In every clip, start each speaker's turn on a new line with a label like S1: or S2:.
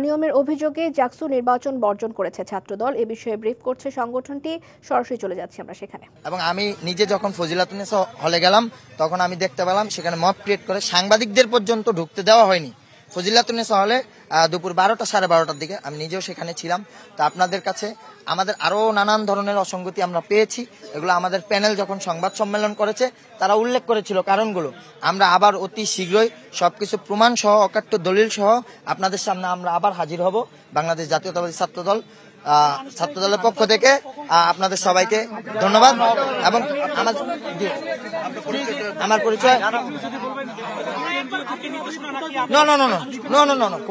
S1: নিয়মের অভিযোগে জাকসু নির্বাচন বর্জন করেছে ছাত্রদল। এ বিষয়ে ব্রিফ করছে সংগঠনটি। সরাসরি চলে যাচ্ছি আমরা সেখানে।
S2: এবং আমি নিজে যখন ফজিলাতুন্নেসা হলে গেলাম তখন আমি দেখতে পেলাম সেখানে মব ক্রিয়েট করে সাংবাদিকদের পর্যন্ত ঢুকতে দেওয়া হয়নি। ফজিলাতুন্নেসা হলে দুপুর 12টা সাড়ে 12টার দিকে আমি নিজেও সেখানে ছিলাম। তো আপনাদের কাছে আমাদের আরও নানান ধরনের অসঙ্গতি আমরা পেয়েছি। এগুলো আমাদের প্যানেল যখন সংবাদ সম্মেলন করেছে তারা উল্লেখ করেছিল কারণগুলো। আমরা আবার অতি শীঘ্রই সবকিছু প্রমাণ সহ অকাট্য দলিল সহ আপনাদের সামনে আমরা আবার হাজির হব। বাংলাদেশ জাতীয়তাবাদী ছাত্রদলের পক্ষ থেকে আপনাদের সবাইকে ধন্যবাদ। এবং আমার পরিচয়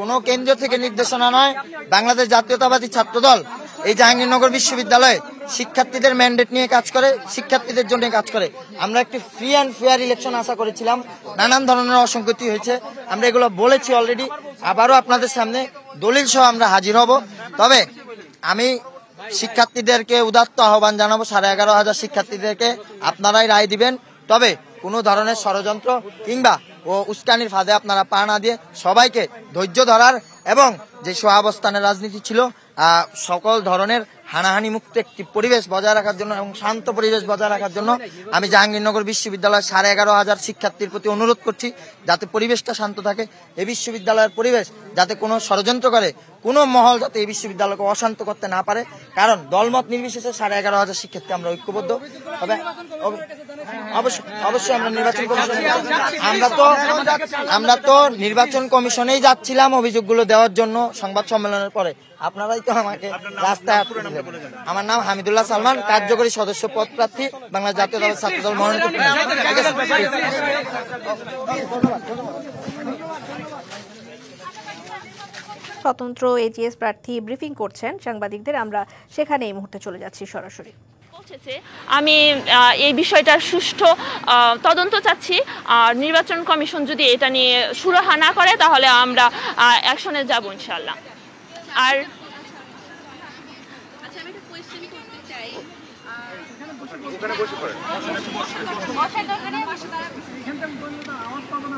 S2: কোনো কেন্দ্র থেকে নির্দেশনা নয়। বাংলাদেশ জাতীয়তাবাদী ছাত্রদল এই জাহাঙ্গীরনগর বিশ্ববিদ্যালয়ে শিক্ষার্থীদের ম্যান্ডেট নিয়ে কাজ করে, শিক্ষার্থীদের জন্য কাজ করে। আমরা একটি ফ্রি অ্যান্ড ফেয়ার ইলেকশন আশা করেছিলাম, নানান ধরনের অসঙ্গতি হয়েছে, আমরা এগুলো বলেছি অলরেডি। আবারও আপনাদের সামনে দলিল সহ আমরা হাজির হব। তবে আমি শিক্ষার্থীদেরকে উদাত্ত আহ্বান জানাবো, 11,500 শিক্ষার্থীদেরকে আপনারাই রায় দিবেন। তবে কোনো ধরনের ষড়যন্ত্র কিংবা উস্কানির ফাঁদে আপনারা পা না দিয়ে সবাইকে ধৈর্য ধরার এবং যে সহাবস্থানের রাজনীতি ছিল সকল ধরনের হানাহানি মুক্ত একটি পরিবেশ বজায় রাখার জন্য এবং শান্ত পরিবেশ বজায় রাখার জন্য আমি জাহাঙ্গীরনগর বিশ্ববিদ্যালয়ের 11,500 শিক্ষার্থীর প্রতি অনুরোধ করছি যাতে পরিবেশটা শান্ত থাকে। এই বিশ্ববিদ্যালয়ের পরিবেশ যাতে কোনো ষড়যন্ত্র করে কোনো মহল যাতে এই বিশ্ববিদ্যালয়কে অশান্ত করতে না পারে। কারণ দলমত নির্বিশেষে 11,500 শিক্ষার্থী আমরা ঐক্যবদ্ধ। তবে অবশ্যই আমরা নির্বাচন কমিশনে আমরা তো নির্বাচন কমিশনেই যাচ্ছিলাম অভিযোগগুলো দেওয়ার জন্য সংবাদ সম্মেলনের পরে। আপনারাই তো আমাকে রাস্তায় আটকে দিলেন। আমার নাম হামিদুল্লাহ সালমান, কার্যকরী সদস্য পদ প্রার্থী, বাংলাদেশ জাতীয়তাবাদী ছাত্রদল মনোনীত।
S1: স্বতন্ত্র এজিএস প্রার্থী ব্রিফিং করছেন সাংবাদিকদের। আমরা সেখানে এই মুহূর্তে চলে যাচ্ছি সরাসরি।
S3: আমি এই বিষয়টার সুষ্ঠু তদন্ত চাচ্ছি। আর নির্বাচন কমিশন যদি এটা নিয়ে সুরাহা না করে তাহলে আমরা অ্যাকশনে যাব ইনশাআল্লাহ। আর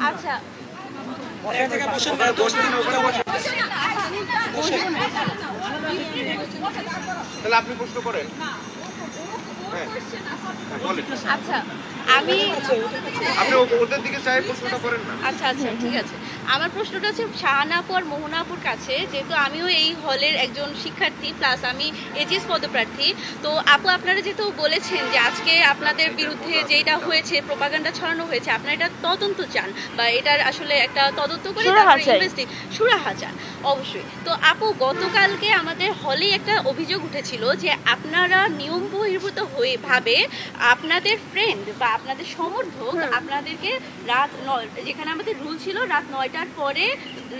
S3: আচ্ছা
S4: তাহলে আপনি প্রশ্ন করেন।
S3: আচ্ছা আমি
S4: আপনি ওদের দিকে চাই প্রশ্নটা করেন না।
S3: আচ্ছা আচ্ছা ঠিক আছে। আমার প্রশ্নটা হচ্ছে শাহানাপুর মোহনাপুর কাছে, যেহেতু আমিও এই হলের একজন শিক্ষার্থী প্লাস আমি এজিএস পদপ্রার্থী। তো আপু আপনারা যেহেতু বলেছেন যে আজকে আপনাদের বিরুদ্ধে যেটা হয়েছে প্রোপাগান্ডা ছড়ানো হয়েছে, আপনারা এটা তদন্ত চান বা এটার আসলে একটা তদন্ত করে সুরাহা চান অবশ্যই। তো আপু গতকালকে আমাদের হলে একটা অভিযোগ উঠেছিল যে আপনারা নিয়ম বহির্ভূত হয়ে ভাবে আপনাদের ফ্রেন্ড বা আপনাদের সমর্থক আপনাদেরকে যেখানে আমাদের রুল ছিল রাত 9টার পরে,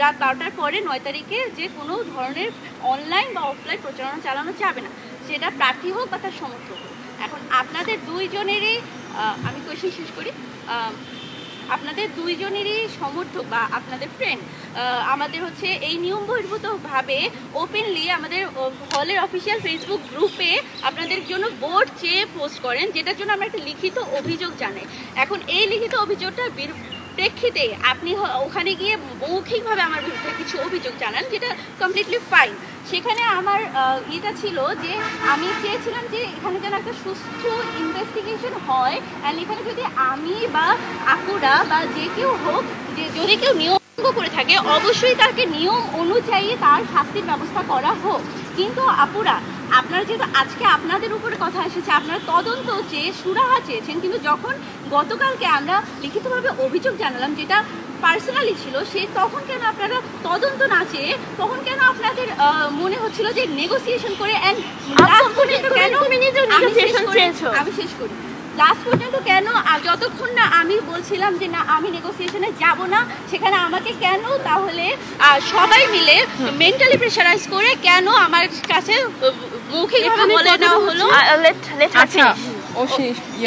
S3: রাত 12টার পরে 9 তারিখে যে কোনো ধরনের অনলাইন বা অফলাইন প্রচারণা চালানো যাবে না, সেটা প্রার্থী হোক বা তার সমর্থক হোক। এখন আপনাদের দুইজনেরই আমি কোয়েশ্চেন শেষ করি। আপনাদের দুইজনেরই সমর্থক বা আপনাদের ফ্রেন্ড আমাদের হচ্ছে এই নিয়ম বহির্ভূতভাবে ওপেনলি আমাদের হলের অফিসিয়াল ফেসবুক গ্রুপে আপনাদের জন্য ভোট চেয়ে পোস্ট করেন, যেটার জন্য আমরা একটা লিখিত অভিযোগ জানাই। এখন এই লিখিত অভিযোগটা প্রেক্ষিতে আপনি ওখানে গিয়ে মৌখিকভাবে আমার বিরুদ্ধে কিছু অভিযোগ জানান, যেটা কমপ্লিটলি ফাইন। সেখানে আমার এটা ছিল যে আমি চেয়েছিলাম যে এখানে যেন একটা সুষ্ঠু ইনভেস্টিগেশন হয়, অ্যান্ড এখানে যদি আমি বা আপুরা বা যে কেউ হোক, যে যদি কেউ নিয়ম করে থাকে অবশ্যই তাকে নিয়ম অনুযায়ী তার শাস্তির ব্যবস্থা করা হোক। কিন্তু আপুরা আপনারা যেহেতু আজকে আপনাদের উপরে কথা এসেছে, আপনারা তদন্ত চেয়ে সুরাহা চেয়েছেন, কিন্তু যখন গতকালকে আমরা লিখিতভাবে অভিযোগ জানালাম যেটা পার্সোনালি ছিল, তখন কেন আপনারা তদন্ত না চেয়ে তখন কেন আপনাদের মনে হচ্ছিল যে নেগোসিয়েশন করে আমি শেষ করি লাস্ট পর্যন্ত কেন যতক্ষণ না আমি বলছিলাম যে না আমি নেগোসিয়েশনে যাব না, সেখানে আমাকে কেন তাহলে সবাই মিলে মেন্টালি প্রেশারাইজ করে কেন আমার কাছে মৌখিকভাবে বলে নেওয়া হলো?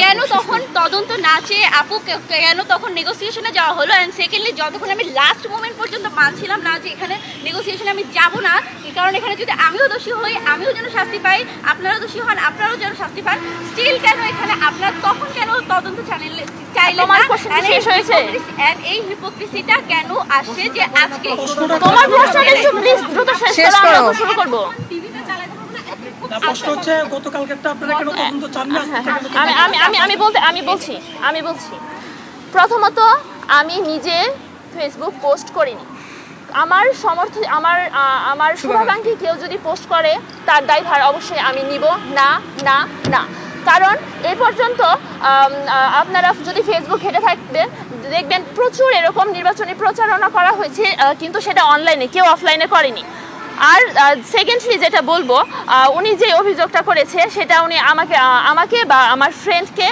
S3: কেন তখন তদন্ত না চেয়ে আপু কেন তখন নেগোসিয়েশনে যাওয়া হলো? অ্যান্ড সেকেন্ডলি যতক্ষণ আমি লাস্ট মোমেন্ট পর্যন্ত মানছিলাম না যে এখানে নেগোসিয়েশনে আমি যাব না, কারণ এখানে যদি আমিও দোষী হই আমিও যেন শাস্তি পাই, আপনারাও দোষী হন আপনারাও যেন শাস্তি পান, স্টিল কেন এখানে আপনারা তখন কেন তদন্ত চাইলেন? এই হিপোক্রেসিটা কেন আসছে যে আজকে? তোমার প্রশ্ন প্লিজ দ্রুত
S1: শেষ করো।
S3: শুরু করব।
S5: প্রশ্ন হচ্ছে গতকালকেরটা আপনারা কেন তদন্ত চান না?
S3: আমি বলছি প্রথমত আমি নিজে ফেসবুক পোস্ট করিনি। আমার শুভাকাঙ্ক্ষী কেউ যদি পোস্ট করে তার দায়ভার অবশ্যই আমি নিব না না না। কারণ এই পর্যন্ত আপনারা যদি ফেসবুক ঘেটে থাকবেন দেখবেন প্রচুর এরকম নির্বাচনী প্রচারণা করা হয়েছে, কিন্তু সেটা অনলাইনে, কেউ অফলাইনে করেনি। আর সেকেন্ডলি যেটা বলবো, উনি যে অভিযোগটা করেছে সেটা উনি আমাকে বা আমার ফ্রেন্ডকে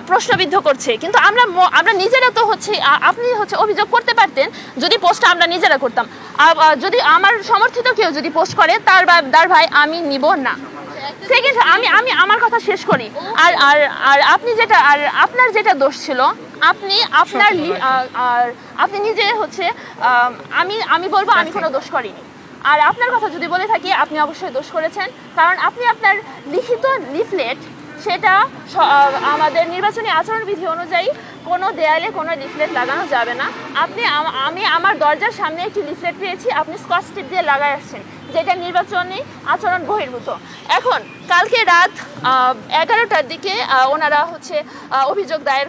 S3: প্রশ্নবিদ্ধ করছে, কিন্তু আমরা নিজেরা তো হচ্ছে, আপনি হচ্ছে অভিযোগ করতে পারতেন যদি পোস্টটা আমরা নিজেরা করতাম। যদি আমার সমর্থিত কেউ যদি পোস্ট করে তার ভাই আমি নিব না। সেকেন্ড, আমি আমার কথা শেষ করি। আর আপনার যেটা দোষ ছিল, আপনি নিজে হচ্ছে, আমি বলবো আমি কোনো দোষ করিনি। আর আপনার কথা যদি বলে থাকি, আপনি অবশ্যই দোষ করেছেন, কারণ আপনি আপনার লিখিত লিফলেট, সেটা আমাদের নির্বাচনী আচরণবিধি অনুযায়ী কোনো দেয়ালে কোনো লিফলেট লাগানো যাবে না। আমি আমার দরজার সামনে একটি লিফলেট পেয়েছি, আপনি স্কচ টেপ দিয়ে লাগাই আসছেন, যেটা নির্বাচনী আচরণ বহির্ভূত। এখন কালকে রাত 11টার দিকে ওনারা হচ্ছে অভিযোগ দায়ের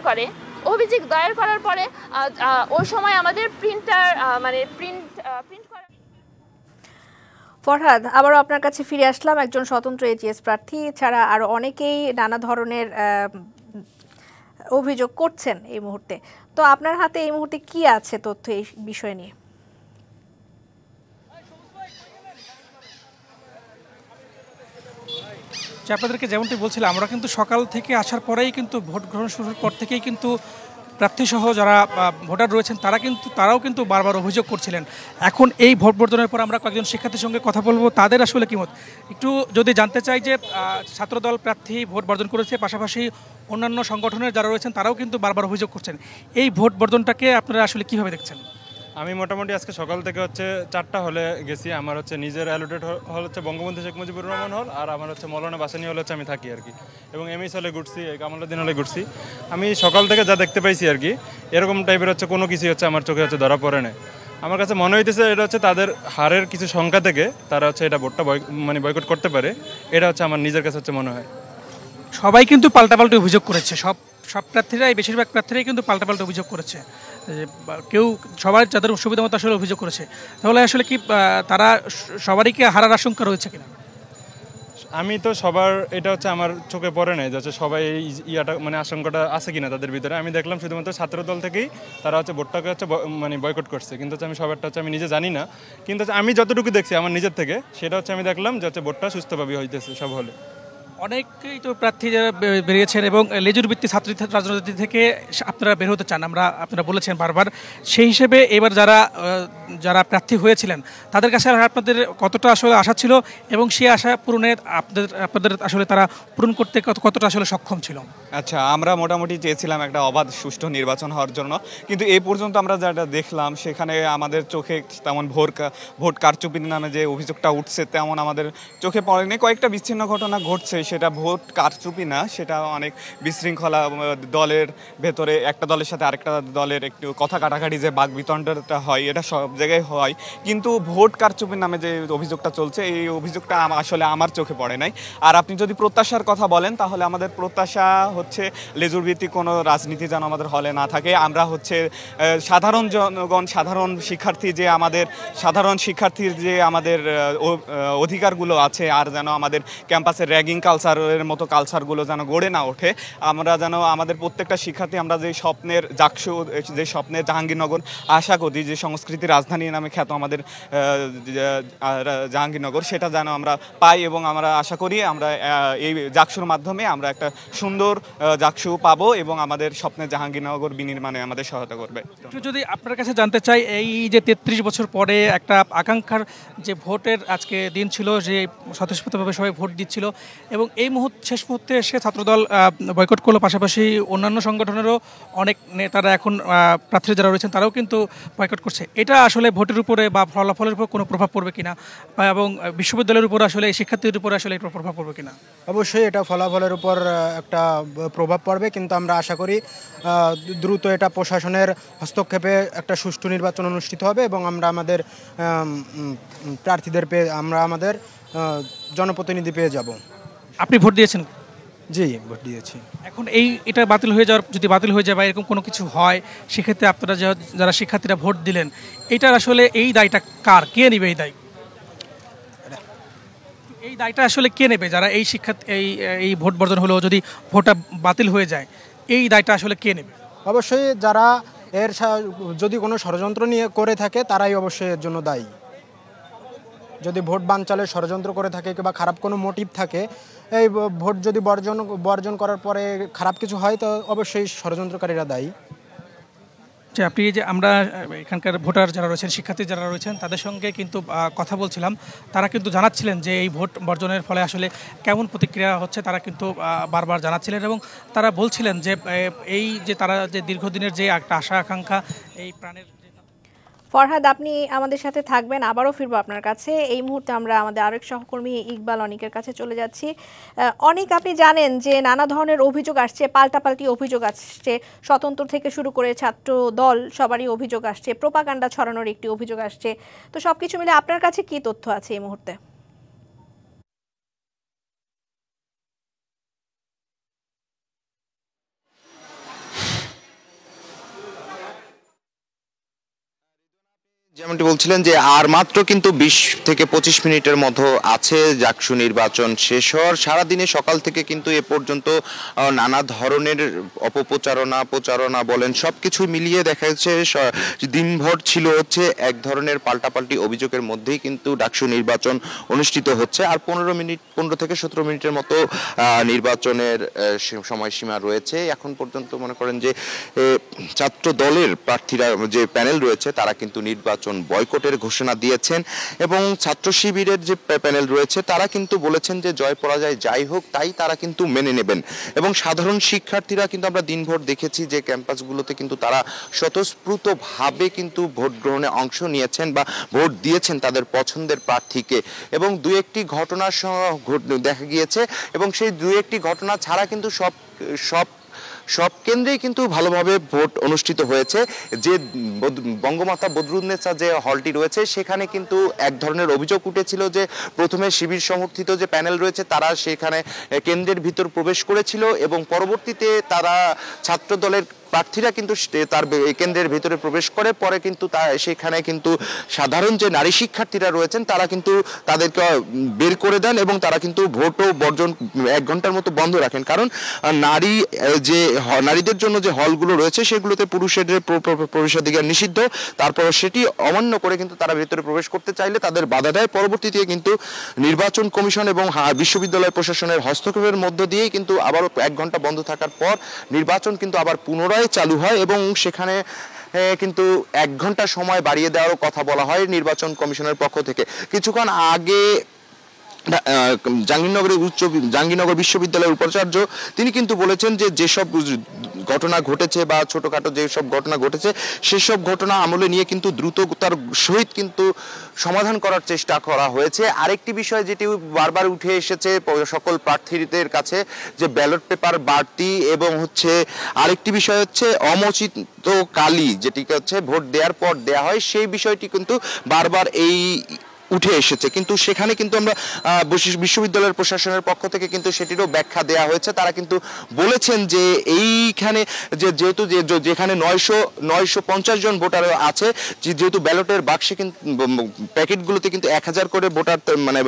S3: করার পরে ওই সময় আমাদের প্রিন্ট করা।
S1: ফরহাদ, আবারও আপনার কাছে ফিরে আসলাম। একজন স্বতন্ত্র এজিএস প্রার্থী ছাড়া আরো অনেকেই নানা ধরনের অভিযোগ করছেন এই মুহূর্তে। তো আপনার হাতে এই মুহূর্তে কি আছে তথ্য এই বিষয় নিয়ে?
S5: আপনাদেরকে যেমনটি বলছিলাম, আমরা কিন্তু সকাল থেকে আসার পরেই কিন্তু ভোট গ্রহণ শুরুর পর থেকেই কিন্তু প্রার্থীসহ যারা ভোটার রয়েছেন তারাও কিন্তু বারবার অভিযোগ করছিলেন। এখন এই ভোট বর্জনের পর আমরা কয়েকজন শিক্ষার্থীর সঙ্গে কথা বলবো, তাদের আসলে কি মত একটু যদি জানতে চাই। যে ছাত্রদল প্রার্থী ভোট বর্জন করেছে, পাশাপাশি অন্যান্য সংগঠনের যারা রয়েছেন তারাও কিন্তু বারবার অভিযোগ করছেন। এই ভোট বর্জনটাকে আপনারা আসলে কীভাবে দেখছেন?
S6: আমি মোটামুটি আজকে সকাল থেকে হচ্ছে 4টা হলে গেছি। আমার হচ্ছে নিজের অ্যালোটেড হল হচ্ছে বঙ্গবন্ধু শেখ মুজিবুর রহমান হল, আর আমার হচ্ছে মৌলানা ভাসানী হল হচ্ছে আমি থাকি আর কি, এবং এমএস হলে ঘুরছি, কামালউদ্দিন হলে ঘুরছি। আমি সকাল থেকে যা দেখতে পাইছি আর কি, এরকম টাইপের হচ্ছে কোনো কিছু হচ্ছে আমার চোখে হচ্ছে ধরা পড়ে না। আমার কাছে মনে হইতেছে এটা হচ্ছে তাদের হারের কিছু সংখ্যা থেকে তারা হচ্ছে এটা ভোটটা বয়কট করতে পারে, এটা হচ্ছে আমার নিজের কাছে হচ্ছে মনে হয়।
S5: সবাই কিন্তু পাল্টাপাল্টি অভিযোগ করেছে, সব প্রার্থীরাই, বেশিরভাগ প্রার্থীরাই কিন্তু পাল্টাপাল্টি অভিযোগ করেছে। কেউ সবাই যাদের সুবিধা মতো আসলে অভিযোগ করেছে। তাহলে আসলে কি তারা সবারই কি হারার আশঙ্কা রয়েছে কিনা?
S6: আমি তো সবার এটা হচ্ছে আমার চোখে পড়ে নাই যে সবাই এই ইয়াটা আশঙ্কাটা আছে কিনা তাদের ভিতরে। আমি দেখলাম শুধুমাত্র ছাত্রদল থেকেই তারা হচ্ছে ভোটটাকে হচ্ছে বয়কট করছে, কিন্তু হচ্ছে আমি সবারটা হচ্ছে আমি নিজে জানি না, কিন্তু আমি যতটুকু দেখছি আমার নিজের থেকে সেটা হচ্ছে আমি দেখলাম যে হচ্ছে ভোটটা সুস্থভাবে হইতেছে সব হলে।
S5: অনেকেই তো প্রার্থী যারা বেরিয়েছেন এবং লেজুর ভিত্তি ছাত্র রাজনীতি থেকে আপনারা বের হতে চান, আপনারা বলেছেন বারবার। সেই হিসেবে এবার যারা প্রার্থী হয়েছিলেন তাদের কাছে আপনাদের কতটা আসলে আশা ছিল, এবং সেই আশা পূরণে আপনাদের আসলে তারা পূরণ করতে কতটা আসলে সক্ষম ছিল?
S7: আচ্ছা, আমরা মোটামুটি চেয়েছিলাম একটা অবাধ সুষ্ঠু নির্বাচন হওয়ার জন্য, কিন্তু এই পর্যন্ত আমরা যেটা দেখলাম সেখানে আমাদের চোখে তেমন ভোট কারচুপির নামে যে অভিযোগটা উঠছে তেমন আমাদের চোখে পড়েনি। কয়েকটা বিচ্ছিন্ন ঘটনা ঘটছে, সেটা ভোট কারচুপি না, সেটা অনেক বিশৃঙ্খলা, দলের ভেতরে একটা দলের সাথে আরেকটা দলের একটু কথা কাটাকাটি যে বাকবিতণ্ডাটা হয়, এটা সব জায়গায় হয়। কিন্তু ভোট কারচুপির নামে যে অভিযোগটা চলছে, এই অভিযোগটা আসলে আমার চোখে পড়ে নাই। আর আপনি যদি প্রত্যাশার কথা বলেন, তাহলে আমাদের প্রত্যাশা হচ্ছে লেজুর ভিত্তিক কোনো রাজনীতি যেন আমাদের হলে না থাকে। আমরা হচ্ছে সাধারণ জনগণ, সাধারণ শিক্ষার্থীর যে আমাদের অধিকারগুলো আছে, আর যেন আমাদের ক্যাম্পাসের র্যাগিং কালচারের মতো কালচারগুলো যেন গড়ে না ওঠে। আমরা যেন আমাদের প্রত্যেকটা শিক্ষার্থী, আমরা যে স্বপ্নের জাকসু, যে স্বপ্নের জাহাঙ্গীরনগর আশা করি, যে সংস্কৃতির রাজধানী নামে খ্যাত আমাদের জাহাঙ্গীরনগর, সেটা যেন আমরা পাই, এবং আমরা আশা করি আমরা এই জাকসুর মাধ্যমে আমরা একটা সুন্দর জাকসু পাবো এবং আমাদের স্বপ্নের জাহাঙ্গীরনগর বিনির্মাণে আমাদের সহায়তা করবে।
S5: যদি আপনার কাছে জানতে চাই, এই যে 33 বছর পরে একটা আকাঙ্ক্ষার যে ভোটের আজকে দিন ছিল, যে স্বতঃস্ফূর্তভাবে সবাই ভোট দিচ্ছিল, এবং এই শেষ মুহূর্তে এসে ছাত্রদল বয়কট করলো, পাশাপাশি অন্যান্য সংগঠনেরও অনেক নেতারা এখন প্রার্থী যারা রয়েছেন তারাও কিন্তু বয়কট করছে। এটা আসলে ভোটের উপরে বা ফলাফলের উপর কোনো প্রভাব পড়বে কিনা, এবং বিশ্ববিদ্যালয়ের উপর আসলে শিক্ষার্থীদের উপর আসলে এটা প্রভাব পড়বে কিনা?
S8: অবশ্যই এটা ফলাফলের উপর একটা প্রভাব পড়বে, কিন্তু আমরা আশা করি দ্রুত এটা প্রশাসনের হস্তক্ষেপে একটা সুষ্ঠু নির্বাচন অনুষ্ঠিত হবে এবং আমরা আমাদের প্রার্থীদের আমরা আমাদের জনপ্রতিনিধি পেয়ে যাব।
S5: আপনি ভোট দিয়েছেন?
S8: জি, ভোট দিয়েছি।
S5: এখন এটা বাতিল হয়ে যাওয়ার, যদি বাতিল হয়ে যায় বা এরকম কোনো কিছু হয়, সেক্ষেত্রে আপনারা যারা শিক্ষার্থীরা ভোট দিলেন, এটার আসলে এই দায়টা কার, কে নেবে এই দায়? এই দায়টা আসলে কে নেবে যারা এই এই ভোট বর্জন হলো, যদি ভোটটা বাতিল হয়ে যায়, এই দায়টা আসলে কে নেবে?
S8: অবশ্যই যারা যদি কোনো ষড়যন্ত্র নিয়ে করে থাকে তারাই অবশ্যই এর জন্য দায়ী। যদি ভোট বানচালের ষড়যন্ত্র করে থাকে কিংবা খারাপ কোনো মোটিভ থাকে, এই ভোট যদি বর্জন করার পরে খারাপ কিছু হয় তো অবশ্যই ষড়যন্ত্রকারীরা দায়ী।
S5: আপনি যে আমরা এখানকার ভোটার যারা রয়েছেন, শিক্ষার্থী যারা রয়েছেন, তাদের সঙ্গে কিন্তু কথা বলছিলাম। তারা কিন্তু জানাচ্ছিলেন যে এই ভোট বর্জনের ফলে আসলে কেমন প্রতিক্রিয়া হচ্ছে, তারা কিন্তু বারবার জানাচ্ছিলেন এবং তারা বলছিলেন যে এই যে তারা যে দীর্ঘদিনের যে একটা আশা আকাঙ্ক্ষা, এই প্রাণের।
S1: ফরহাদ, আপনি আমাদের সাথে থাকবেন, আবারও ফিরবো আপনার কাছে। এই মুহূর্তে আমরা আমাদের আরেক সহকর্মী ইকবাল অনিকের কাছে চলে যাচ্ছি। অনিক, আপনি জানেন যে নানা ধরনের অভিযোগ আসছে, পাল্টাপাল্টি অভিযোগ আসছে, স্বতন্ত্র থেকে শুরু করে ছাত্র দল সবারই অভিযোগ আসছে, প্রোপাগান্ডা ছড়ানোর একটি অভিযোগ আসছে। তো সবকিছু মিলে আপনার কাছে কি তথ্য আছে এই মুহূর্তে?
S4: যেমনটি বলছিলেন যে আর মাত্র কিন্তু 20 থেকে 25 মিনিটের মতো আছে জাকসু নির্বাচন শেষ হওয়ার। সারাদিনে সকাল থেকে কিন্তু এ পর্যন্ত নানা ধরনের প্রচারণা বলেন সবকিছু মিলিয়ে দেখা যাচ্ছে দিনভর ছিল হচ্ছে এক ধরনের পাল্টাপাল্টি অভিযোগের মধ্যেই কিন্তু ডাকসু নির্বাচন অনুষ্ঠিত হচ্ছে। আর 15 থেকে 17 মিনিটের মতো নির্বাচনের সময়সীমা রয়েছে। এখন পর্যন্ত মনে করেন যে ছাত্র দলের প্রার্থীরা যে প্যানেল রয়েছে তারা কিন্তু নির্বাচন বয়কটের ঘোষণা দিয়েছেন এবং ছাত্র শিবিরের যে প্যানেল রয়েছে তারা কিন্তু বলেছেন যে জয় পরাজয় যাই হোক তাই তারা কিন্তু মেনে নেবেন। এবং সাধারণ শিক্ষার্থীরা কিন্তু আমরা দিনভর দেখেছি যে ক্যাম্পাসগুলোতে কিন্তু তারা স্বতঃস্ফূর্তভাবে কিন্তু ভোট গ্রহণে অংশ নিয়েছেন বা ভোট দিয়েছেন তাদের পছন্দের প্রার্থীকে। এবং দু একটি ঘটনা দেখা গিয়েছে এবং সেই দু একটি ঘটনা ছাড়া কিন্তু সব কেন্দ্রেই কিন্তু ভালোভাবে ভোট অনুষ্ঠিত হয়েছে। যে বঙ্গমাতা বদরুন্নেসা যে হলটি রয়েছে সেখানে কিন্তু এক ধরনের অভিযোগ উঠেছিল যে প্রথমে শিবির সমর্থিত যে প্যানেল রয়েছে তারা সেখানে কেন্দ্রের ভিতর প্রবেশ করেছিল এবং পরবর্তীতে তারা ছাত্র দলের প্রার্থীরা কিন্তু তার কেন্দ্রের ভিতরে প্রবেশ করে। পরে কিন্তু সেখানে কিন্তু সাধারণ যে নারী শিক্ষার্থীরা রয়েছেন তারা কিন্তু তাদেরকে বের করে দেন এবং তারা কিন্তু ভোটও বর্জন 1 ঘন্টার মতো বন্ধ রাখেন। কারণ নারীদের জন্য যে হলগুলো রয়েছে সেগুলোতে পুরুষের প্রবেশাধিকার নিষিদ্ধ, তারপর সেটি অমান্য করে কিন্তু তারা ভেতরে প্রবেশ করতে চাইলে তাদের বাধা দেয়। পরবর্তীতে কিন্তু নির্বাচন কমিশন এবং বিশ্ববিদ্যালয় প্রশাসনের হস্তক্ষেপের মধ্য দিয়েই কিন্তু আবারও 1 ঘন্টা বন্ধ থাকার পর নির্বাচন কিন্তু আবার পুনরায় চালু হয় এবং সেখানে কিন্তু 1 ঘন্টা সময় বাড়িয়ে দেওয়ারও কথা বলা হয় নির্বাচন কমিশনের পক্ষ থেকে। কিছুক্ষণ আগে জাহাঙ্গীরনগর বিশ্ববিদ্যালয়ের উপাচার্য তিনি কিন্তু বলেছেন যে যেসব ঘটনা ঘটেছে বা ছোটখাটো যেসব ঘটনা ঘটেছে সেসব ঘটনা আমলে নিয়ে কিন্তু দ্রুততার সহিত কিন্তু সমাধান করার চেষ্টা করা হয়েছে। আরেকটি বিষয় যেটি বারবার উঠে এসেছে সকল প্রার্থীদের কাছে যে ব্যালট পেপার বাড়তি এবং হচ্ছে আরেকটি বিষয় হচ্ছে অমোচিত কালি যেটিকে হচ্ছে ভোট দেওয়ার পর দেয়া হয়, সেই বিষয়টি কিন্তু বারবার উঠে এসেছে। কিন্তু সেখানে কিন্তু আমরা বিশ্ববিদ্যালয়ের প্রশাসনের পক্ষ থেকে কিন্তু সেটিরও ব্যাখ্যা দেওয়া হয়েছে। তারা কিন্তু বলেছেন যে এইখানে যেহেতু যেখানে 950 জন ভোটার আছে, যেহেতু ব্যালটের বাক্সে কিন্তু প্যাকেটগুলোতে কিন্তু 1000 করে ভোটার মানে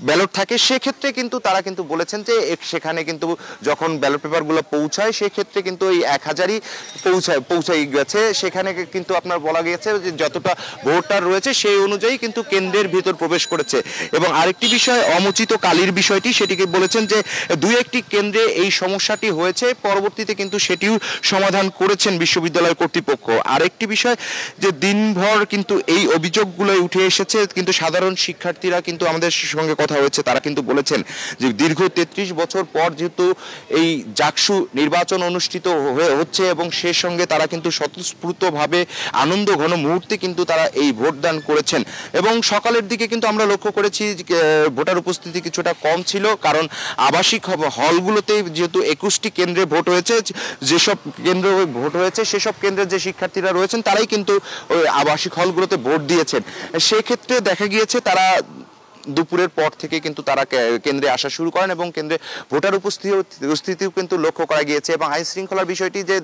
S4: ব্যালট থাকে, সেক্ষেত্রে কিন্তু তারা কিন্তু বলেছেন যে সেখানে কিন্তু যখন ব্যালট পেপারগুলো পৌঁছায় সেক্ষেত্রে কিন্তু এই 1000ই পৌঁছাই গেছে। সেখানে কিন্তু আপনার বলা গিয়েছে যে যতটা ভোটার রয়েছে সেই অনুযায়ী কিন্তু কেন্দ্রের ভিতরে ভিতর প্রবেশ করেছে। এবং আরেকটি বিষয় অমোচিত কালির বিষয়টি, সেটিকে বলেছেন যে দুই একটি কেন্দ্রে এই সমস্যাটি হয়েছে, পরবর্তীতে কিন্তু সেটিও সমাধান করেছেন বিশ্ববিদ্যালয় কর্তৃপক্ষ। আরেকটি বিষয় যে দিনভর কিন্তু এই অভিযোগগুলো উঠে এসেছে, কিন্তু সাধারণ শিক্ষার্থীরা কিন্তু আমাদের সঙ্গে কথা হয়েছে, তারা কিন্তু বলেছেন যে দীর্ঘ 33 বছর পর যেহেতু এই জাকসু নির্বাচন অনুষ্ঠিত হচ্ছে এবং সে সঙ্গে তারা কিন্তু স্বতঃস্ফূর্তভাবে আনন্দ ঘন মুহূর্তে কিন্তু তারা এই ভোটদান করেছেন। এবং সকালের দিকে কিন্তু আমরা লক্ষ্য করেছি ভোটার উপস্থিতি কিছুটা কম ছিল, কারণ আবাসিক হলগুলোতে যেহেতু 21টি কেন্দ্রে ভোট হয়েছে, যেসব কেন্দ্রে ভোট হয়েছে সেসব কেন্দ্রের যে শিক্ষার্থীরা রয়েছেন তারাই কিন্তু ওই আবাসিক হলগুলোতে ভোট দিয়েছেন। সেক্ষেত্রে দেখা গিয়েছে তারা দুপুরের পর থেকে কিন্তু তারা কেন্দ্রে আসা শুরু করেন এবং কেন্দ্রে ভোটার উপস্থিতিও কিন্তু লক্ষ্য করা গিয়েছে। এবং আইন শৃঙ্খলার বিষয়টি যে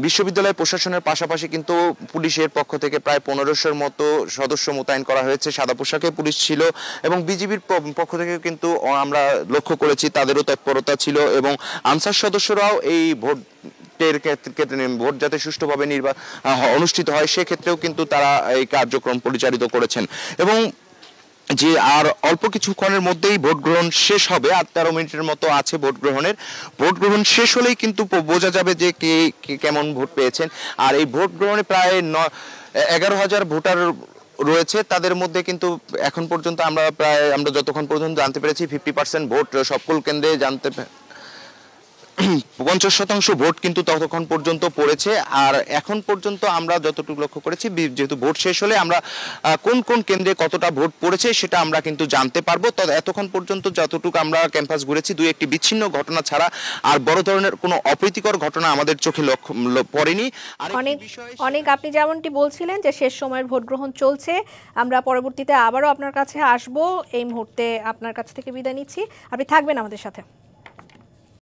S4: বিশ্ববিদ্যালয় প্রশাসনের পাশাপাশি কিন্তু পুলিশের পক্ষ থেকে প্রায় 1500-এর মতো সদস্য মোতায়েন করা হয়েছে। সাদা পোশাকে পুলিশ ছিল এবং বিজিবির পক্ষ থেকে কিন্তু আমরা লক্ষ্য করেছি তাদেরও তৎপরতা ছিল এবং আনসার সদস্যরাও এই ভোট যাতে সুষ্ঠুভাবে অনুষ্ঠিত হয় সেক্ষেত্রেও কিন্তু তারা এই কার্যক্রম পরিচালিত করেছেন। এবং যে আর অল্প কিছুক্ষণের মধ্যেই ভোট গ্রহণ শেষ হবে, আর 13 মিনিটের মতো আছে ভোট গ্রহণ শেষ হলেই কিন্তু বোঝা যাবে যে কে কেমন ভোট পেয়েছেন। আর এই ভোট গ্রহণে প্রায় 11,000 ভোটার রয়েছে, তাদের মধ্যে কিন্তু এখন পর্যন্ত আমরা যতক্ষণ পর্যন্ত জানতে পেরেছি 50% ভোট সকল কেন্দ্রে 50% ভোট কিন্তু ততক্ষণ পর্যন্ত পড়েছে। আর এখন পর্যন্ত আমরা যতটুকু লক্ষ্য করেছি, যেহেতু ভোট শেষ হলে আমরা কোন কোন কেন্দ্রে কতটা ভোট পড়েছে সেটা আমরা কিন্তু জানতে পারবো। তবে এতক্ষণ পর্যন্ত যতটুকু আমরা ক্যাম্পাস ঘুরেছি, দুই একটি বিচ্ছিন্ন ঘটনা ছাড়া আর বড় ধরনের কোনো অপ্রীতিকর ঘটনা আমাদের চোখে পড়েনি।
S1: অনেক আপনি যেমনটি বলছিলেন যে শেষ সময়ের ভোট গ্রহণ চলছে, আমরা পরবর্তীতে আবারও আপনার কাছে আসবো। এই মুহূর্তে আপনার কাছ থেকে বিদায় নিচ্ছি, আপনি থাকবেন আমাদের সাথে।